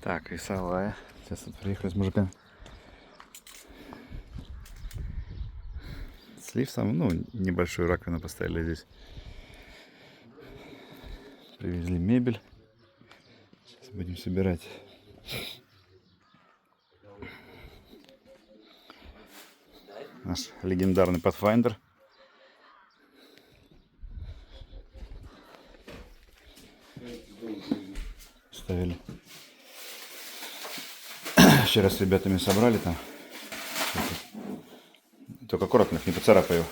Так, весовая. Сейчас вот приехали с мужиками. Слив сам, ну, небольшую раковину поставили здесь. Привезли мебель. Сейчас будем собирать. Наш легендарный Pathfinder. Ставили. Вчера с ребятами собрали там. Только аккуратно их не поцарапай его.